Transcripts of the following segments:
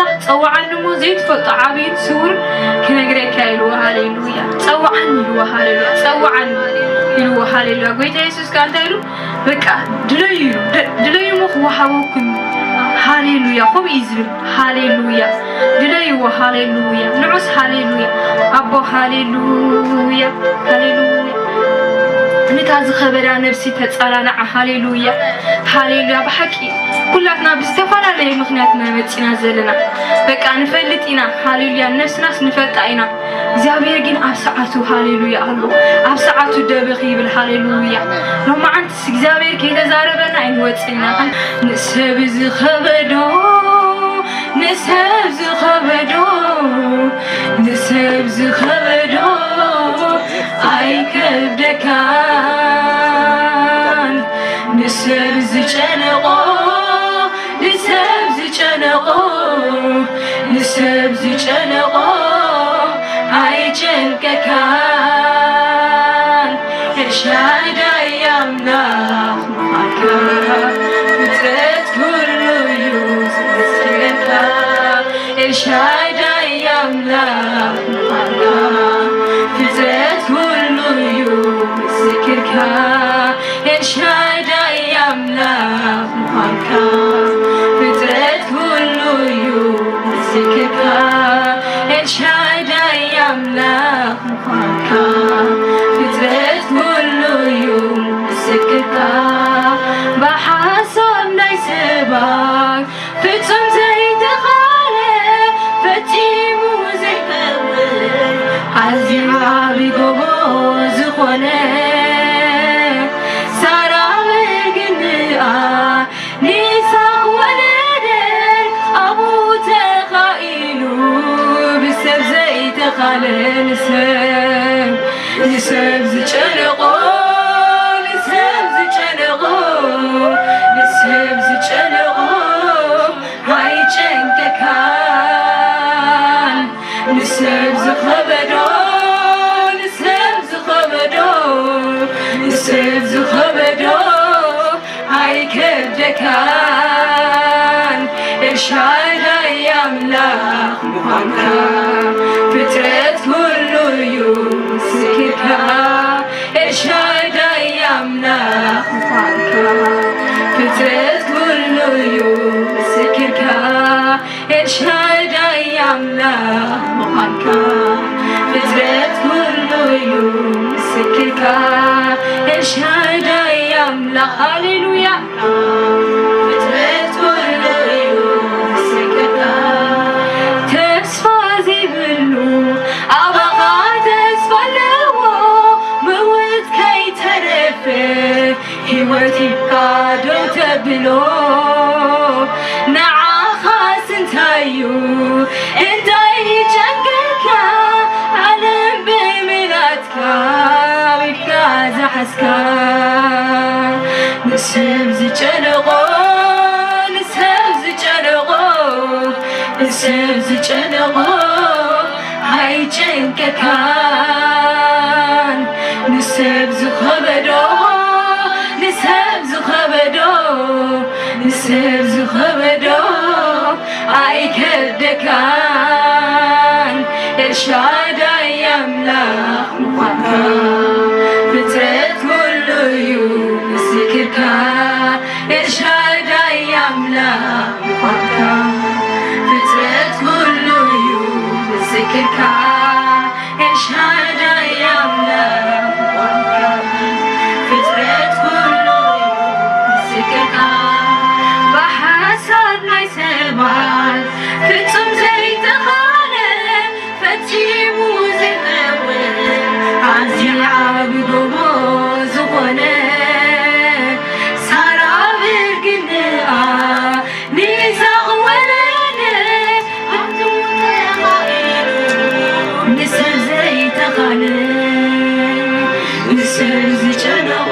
أملاك تصوعني مو زيت فلط عبيد سور كنا قريك إلو هاليلويا تصوعني إلو هاليلويا تصوعني إلو هاليلويا قويت يسوس كانت إلو بكا دليو مخ وحاوكم هاليلويا خب إزبل هاليلويا دليو هاليلويا نعوس هاليلويا أبو هاليلويا هاليلويا نتاز خبرة نفسي تتصالنا هاليلويا هاليلويا بحكي كلاتنا بستفانا لي مخناتنا متينا زلنا بقى نفلتينا هاليلويا نفسنا نفلتاينا እግዚአብሔር ግን አብሰዓቱ ሃሌሉያ አሎ አብሰዓቱ ደብኺ بالሃሌሉያ ነው ማንት እግዚአብሔር ከዘዛረበና አይወጽና ንሰብ ዝኸበዶ አይከብደካን ንሰብ ዝጨነቆ አይጨንቀካን ኤልሻዳይ አምላክ መሃካ ፍጥረት ሁሉ ይመስገንካ ኤልሻዳይ አምላክ መሃካ ፍጥረት ሁሉ ይመስገንካ ኤልሻዳይ አምላክ መሃካ ፍጥረት ሁሉ ይመስገንካ ኤልሻዳይ አምላክ መሃካ ፍጥረት ሁሉ ይመስገንካ በሐሳብ ናይ ሰባት ፍጹም ዘይተኻለ ፈጺሙ ዘይከውን ኣዝዩ ዓብይ ጎቦ ዝኾነ ሳራ በርግንኣ ንይስሐቅ ወለደት ኣብኡ ተኻኢሉ ብሰብ ዘይተኻለ ንሰብ ዝጨነቆ አይጨንቀካን ንሰብ ዝኸበዶ አይከብደካን ኤልሻዳይ አምላክ መሃካ ፍጥረት ሁሉ ይመስግንካ ኤልሻዳይ አምላክ መሃካ ፍጥረት ሁሉ ይመስግንካ ኤልሻዳይ አምላክ መሃካ ፍጥረት ሁሉ ይመስግንካ ኤልሻዳይ አምላክ ሃሌሉያ ፍጥረት ሁሉ ይመስግንካ ተስፋ ዘይብሉ ኣባኻ ተስፋ ኣለዎ ምውት ከይተረፈ ህይወት ይብቃ ዶ ተብሎ ንዓኻ ስንታዩ እንታይ ይጨንቀካ ዓለም ብምልኣትካ ኢድካ ዝሓዝካ ንሰብ ዝጨነቆ አይጨንቀካን ንሰብ ዝኸበዶ አይከብደካን ኤልሻዳይ አምላክ መሃካ ፍጥረት ሁሉ ይመስግንካ ኤልሻዳይ አምላክ መሃካ ፍጥረት ሁሉ ይመስግንካ ኤልሻዳይ አምላክ መሃካ ፍጥረት ሁሉ ይመስግንካ በሐሳብ ናይ ሰባት ፍጹም ዘይተኻለ ፈጺሙ ዘይከውን ኣዝዩ ዓብይ ጎቦ ዝኾነ ሳራ በርግንኣ ንይስሐቅ ወለደት ኣብኡ ተኻኢሉ ንሰብ ዘይተኻለ ንሰብ ዝጨነቆ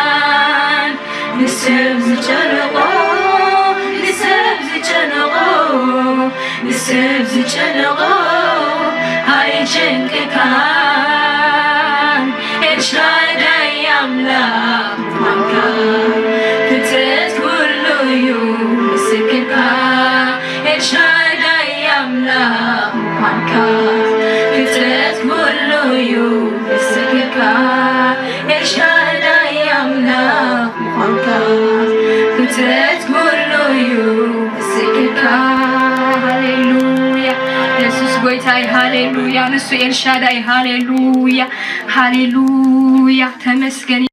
አይጨንቀካን ንሰብ ዝጨነቆ አይጨንቀካን ኤልሻዳይ يسكك الشهداء أملاك مخانك ፍጥረት ሁሉ ይስግድካ ሃሌሉያ ኢየሱስ ጌታዬ ሃሌሉያ ንሱ ኤልሻዳይ ሃሌሉያ ሃሌሉያ ተመስገን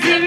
ዝም